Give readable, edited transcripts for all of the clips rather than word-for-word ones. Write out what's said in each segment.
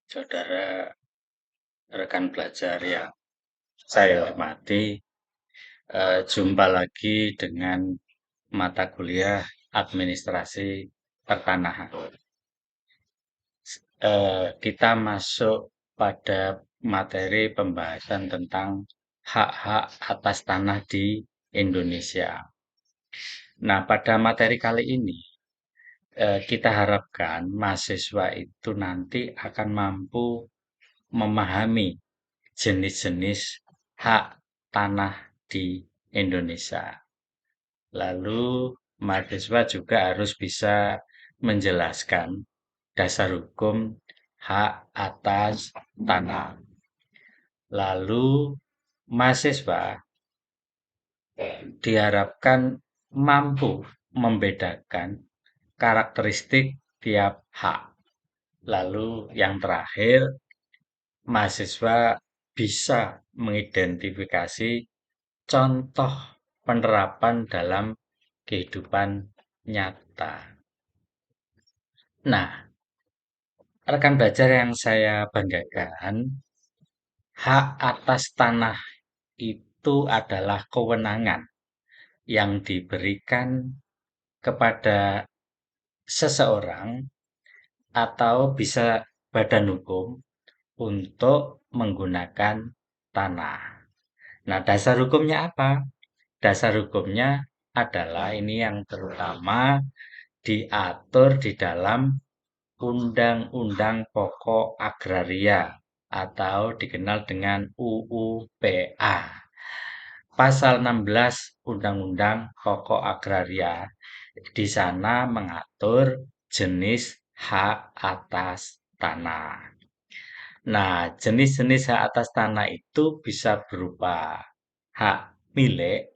Saudara rekan belajar yang saya hormati, jumpa lagi dengan mata kuliah Administrasi Pertanahan. Kita masuk pada materi pembahasan tentang hak-hak atas tanah di Indonesia. Nah, pada materi kali ini kita harapkan mahasiswa itu nanti akan mampu memahami jenis-jenis hak tanah di Indonesia. Lalu mahasiswa juga harus bisa menjelaskan dasar hukum hak atas tanah. Lalu mahasiswa diharapkan mampu membedakan karakteristik tiap hak. Lalu yang terakhir, mahasiswa bisa mengidentifikasi contoh penerapan dalam kehidupan nyata. Nah, rekan belajar yang saya banggakan, hak atas tanah itu adalah kewenangan yang diberikan kepada seseorang atau bisa badan hukum untuk menggunakan tanah. Nah, dasar hukumnya apa? Dasar hukumnya adalah ini yang terutama diatur di dalam Undang-Undang Pokok Agraria atau dikenal dengan UU PA. Pasal 16 Undang-Undang Pokok Agraria di sana mengatur jenis hak atas tanah. Nah, jenis-jenis hak atas tanah itu bisa berupa hak milik.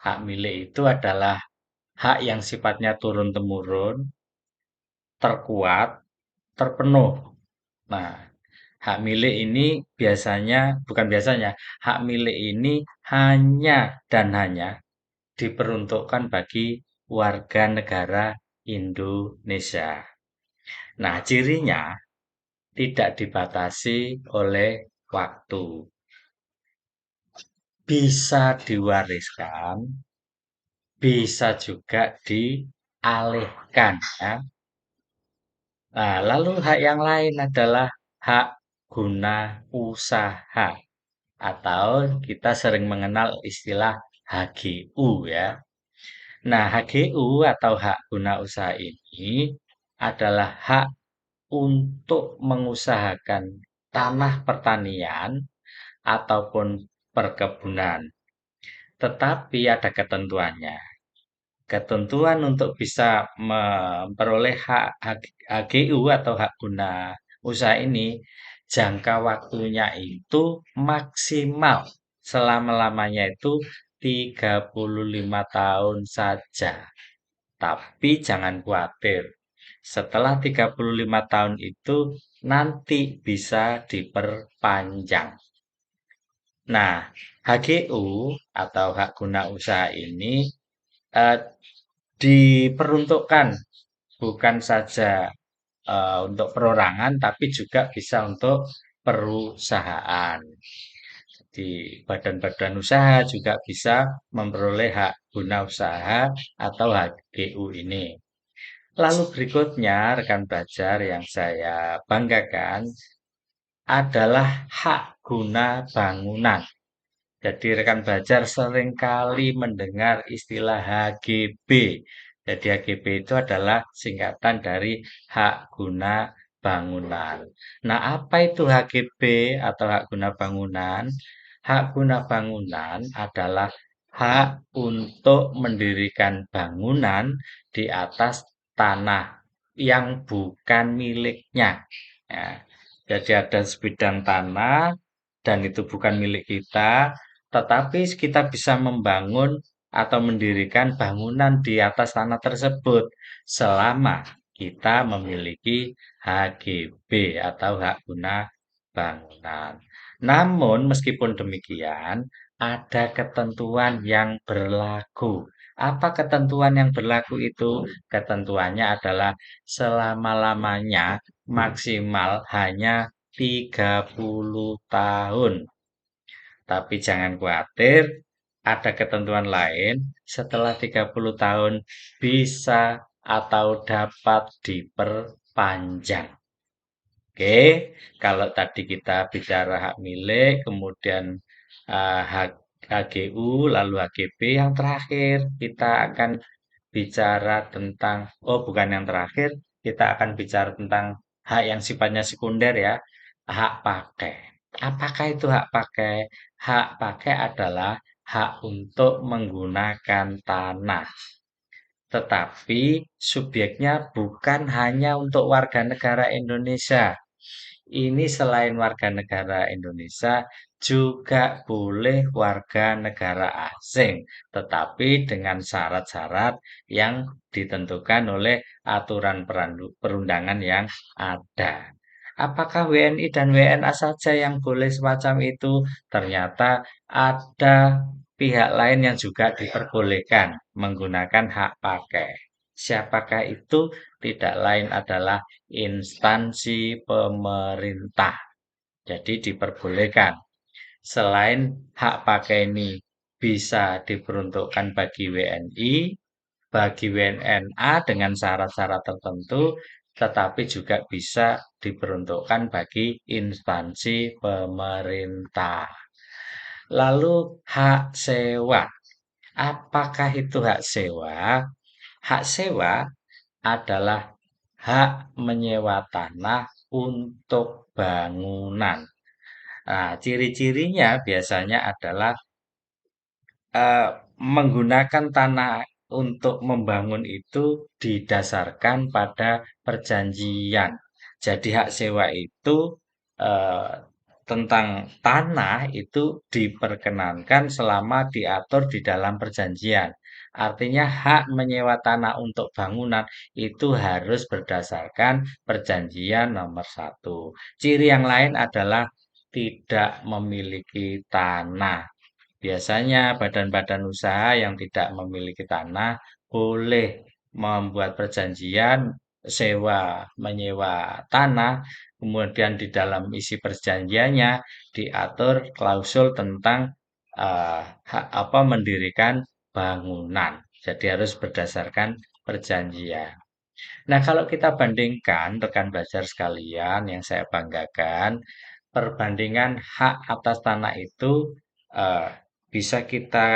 Hak milik itu adalah hak yang sifatnya turun-temurun, terkuat, terpenuh. Nah, hak milik ini hak milik ini hanya dan hanya diperuntukkan bagi warga negara Indonesia. Nah, cirinya tidak dibatasi oleh waktu. Bisa diwariskan, bisa juga dialihkan, ya. Nah, lalu hak yang lain adalah hak guna usaha atau kita sering mengenal istilah HGU, ya. Nah, HGU atau hak guna usaha ini adalah hak untuk mengusahakan tanah pertanian ataupun perkebunan. Tetapi ada ketentuannya. Ketentuan untuk bisa memperoleh hak HGU atau hak guna usaha ini, jangka waktunya itu maksimal selama-lamanya itu 35 tahun saja. Tapi jangan khawatir, setelah 35 tahun itu nanti bisa diperpanjang. Nah, HGU atau hak guna usaha ini eh, diperuntukkan bukan saja untuk perorangan, tapi juga bisa untuk perusahaan. Jadi, badan-badan usaha juga bisa memperoleh hak guna usaha atau HGU ini. Lalu berikutnya, rekan belajar yang saya banggakan adalah hak guna bangunan. Jadi rekan belajar seringkali mendengar istilah HGB. Jadi HGB itu adalah singkatan dari hak guna bangunan. Nah, apa itu HGB atau hak guna bangunan? Hak guna bangunan adalah hak untuk mendirikan bangunan di atas tanah yang bukan miliknya. Ya, jadi ada sebidang tanah dan itu bukan milik kita, tetapi kita bisa membangun atau mendirikan bangunan di atas tanah tersebut selama kita memiliki HGB atau hak guna bangunan. Namun meskipun demikian, ada ketentuan yang berlaku. Apa ketentuan yang berlaku itu? Ketentuannya adalah selama-lamanya maksimal hanya 30 tahun. Tapi jangan khawatir, ada ketentuan lain setelah 30 tahun bisa atau dapat diperpanjang. Oke, kalau tadi kita bicara hak milik, kemudian HGU, lalu HGB, yang terakhir kita akan bicara tentang, oh bukan yang terakhir, kita akan bicara tentang hak yang sifatnya sekunder ya, hak pakai. Apakah itu hak pakai? Hak pakai adalah hak untuk menggunakan tanah. Tetapi subjeknya bukan hanya untuk warga negara Indonesia. Ini selain warga negara Indonesia, juga boleh warga negara asing, tetapi dengan syarat-syarat yang ditentukan oleh aturan perundangan yang ada. Apakah WNI dan WNA saja yang boleh semacam itu? Ternyata ada pihak lain yang juga diperbolehkan menggunakan hak pakai. Siapakah itu? Tidak lain adalah instansi pemerintah. Jadi diperbolehkan. Selain hak pakai ini bisa diperuntukkan bagi WNI, bagi WNA dengan syarat-syarat tertentu, tetapi juga bisa diperuntukkan bagi instansi pemerintah. Lalu hak sewa. Apakah itu hak sewa? Hak sewa adalah hak menyewa tanah untuk bangunan. Nah, ciri-cirinya biasanya adalah eh, menggunakan tanah untuk membangun itu didasarkan pada perjanjian. Jadi hak sewa itu eh, tentang tanah itu diperkenankan selama diatur di dalam perjanjian. Artinya hak menyewa tanah untuk bangunan itu harus berdasarkan perjanjian nomor satu. Ciri yang lain adalah tidak memiliki tanah. Biasanya badan-badan usaha yang tidak memiliki tanah boleh membuat perjanjian sewa menyewa tanah, kemudian di dalam isi perjanjiannya diatur klausul tentang apa mendirikan bangunan. Jadi harus berdasarkan perjanjian. Nah, kalau kita bandingkan rekan belajar sekalian yang saya banggakan, perbandingan hak atas tanah itu eh, bisa kita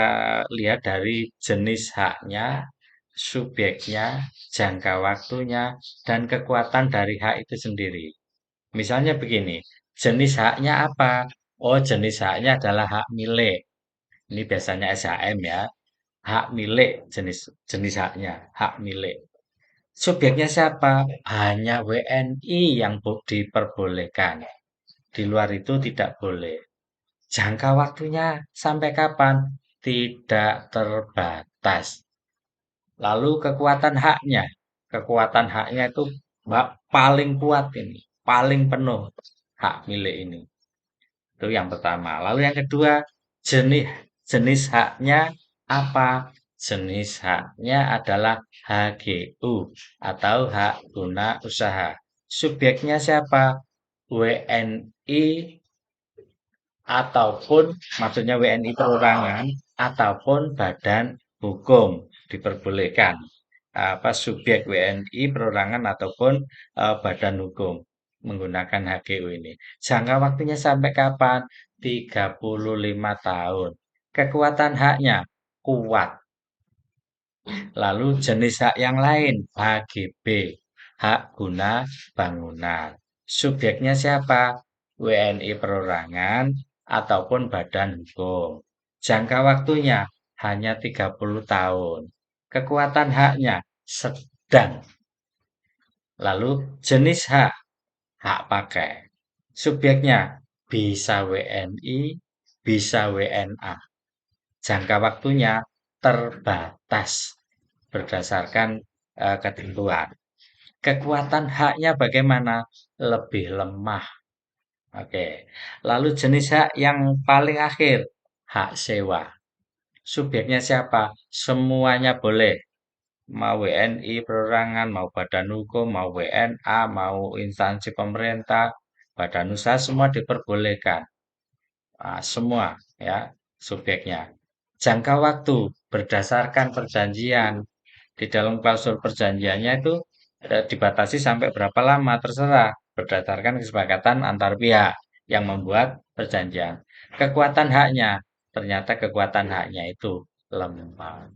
lihat dari jenis haknya, subjeknya, jangka waktunya, dan kekuatan dari hak itu sendiri. Misalnya begini, jenis haknya apa? Oh, jenis haknya adalah hak milik. Ini biasanya SHM ya. Hak milik jenis jenis haknya, hak milik. Subjeknya siapa? Hanya WNI yang diperbolehkan. Di luar itu tidak boleh. Jangka waktunya sampai kapan? Tidak terbatas. Lalu kekuatan haknya. Kekuatan haknya itu paling kuat ini. Paling penuh hak milik ini. Itu yang pertama. Lalu yang kedua, jenis jenis haknya apa? Jenis haknya adalah HGU atau hak guna usaha. Subjeknya siapa? WNI ataupun maksudnya WNI perorangan ataupun badan hukum diperbolehkan apa subjek WNI perorangan ataupun badan hukum menggunakan HGU ini. Jangka waktunya sampai kapan? 35 tahun. Kekuatan haknya kuat. Lalu jenis hak yang lain, HGB, hak guna bangunan. Subjeknya siapa? WNI perorangan ataupun badan hukum. Jangka waktunya hanya 30 tahun. Kekuatan haknya sedang. Lalu jenis hak, hak pakai. Subjeknya bisa WNI, bisa WNA. Jangka waktunya terbatas berdasarkan ketentuan. Kekuatan haknya bagaimana? Lebih lemah. Oke. Lalu jenis hak yang paling akhir, hak sewa. Subjeknya siapa? Semuanya boleh. Mau WNI perorangan, mau badan hukum, mau WNA, mau instansi pemerintah, badan usaha semua diperbolehkan. Semua ya subjeknya. Jangka waktu berdasarkan perjanjian. Di dalam klausul perjanjiannya itu dibatasi sampai berapa lama terserah berdasarkan kesepakatan antar pihak yang membuat perjanjian. Kekuatan haknya, ternyata kekuatan haknya itu lemah.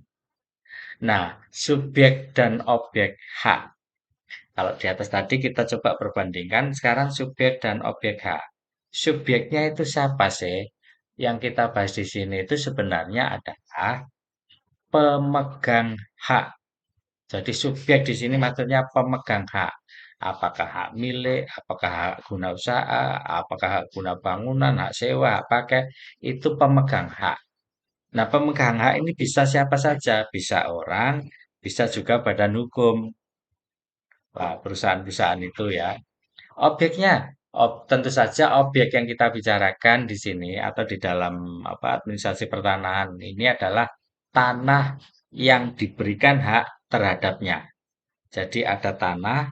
Nah, subjek dan objek hak. Kalau di atas tadi kita coba perbandingkan, sekarang subjek dan objek hak. Subjeknya itu siapa sih? Yang kita bahas di sini itu sebenarnya adalah pemegang hak. Jadi subjek di sini maksudnya pemegang hak. Apakah hak milik, apakah hak guna usaha, apakah hak guna bangunan, hak sewa, hak pakai, itu pemegang hak. Nah, pemegang hak ini bisa siapa saja, bisa orang, bisa juga badan hukum. Wah, perusahaan-perusahaan itu ya. Objeknya, tentu saja objek yang kita bicarakan di sini atau di dalam administrasi pertanahan ini adalah tanah yang diberikan hak terhadapnya. Jadi ada tanah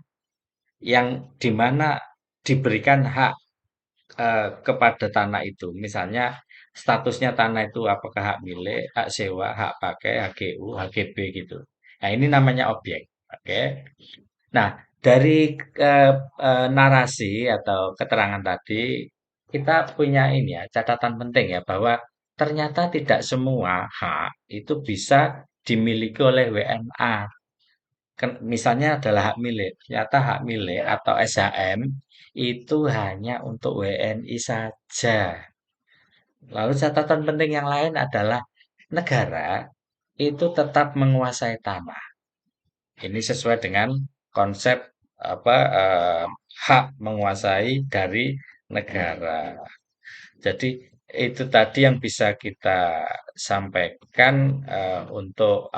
yang dimana diberikan hak kepada tanah itu. Misalnya statusnya tanah itu apakah hak milik, hak sewa, hak pakai, HGU, HGB gitu. Nah, ini namanya objek. Oke. Nah, dari narasi atau keterangan tadi, kita punya ini ya, catatan penting ya, bahwa ternyata tidak semua hak itu bisa dimiliki oleh WNA. Misalnya adalah hak milik, ternyata hak milik atau SHM itu hanya untuk WNI saja. Lalu catatan penting yang lain adalah negara itu tetap menguasai tanah. Ini sesuai dengan konsep apa hak menguasai dari negara. Jadi itu tadi yang bisa kita sampaikan untuk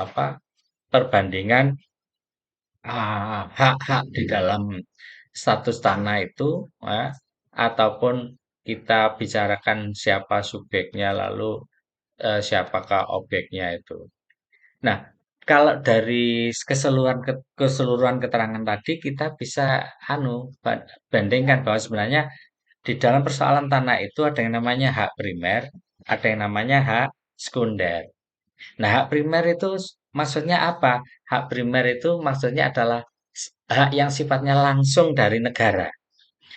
perbandingan hak-hak di dalam status tanah itu, ataupun kita bicarakan siapa subjeknya lalu siapakah objeknya itu. Nah, kalau dari keseluruhan keterangan tadi kita bisa bandingkan bahwa sebenarnya di dalam persoalan tanah itu ada yang namanya hak primer, ada yang namanya hak sekunder. Nah, hak primer itu maksudnya apa? Hak primer itu maksudnya adalah hak yang sifatnya langsung dari negara.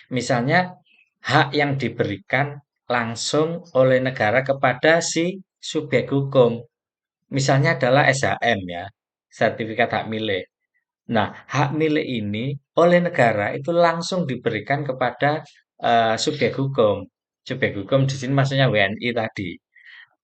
Misalnya, hak yang diberikan langsung oleh negara kepada si subjek hukum. Misalnya adalah SHM ya, sertifikat hak milik. Nah, hak milik ini oleh negara itu langsung diberikan kepada subjek hukum. Subjek hukum di sini maksudnya WNI tadi.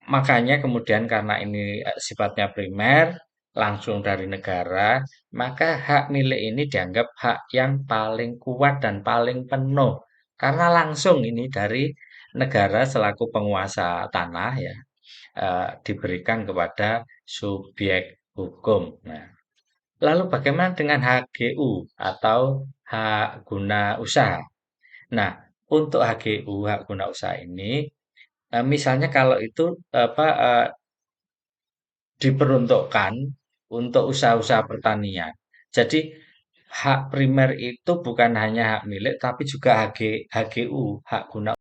Makanya kemudian karena ini sifatnya primer, langsung dari negara, maka hak milik ini dianggap hak yang paling kuat dan paling penuh. Karena langsung ini dari negara selaku penguasa tanah ya, diberikan kepada subjek hukum. Nah, lalu bagaimana dengan HGU atau hak guna usaha? Nah, untuk HGU, hak guna usaha ini, misalnya kalau itu apa diperuntukkan untuk usaha-usaha pertanian. Jadi hak primer itu bukan hanya hak milik tapi juga HGU, hak guna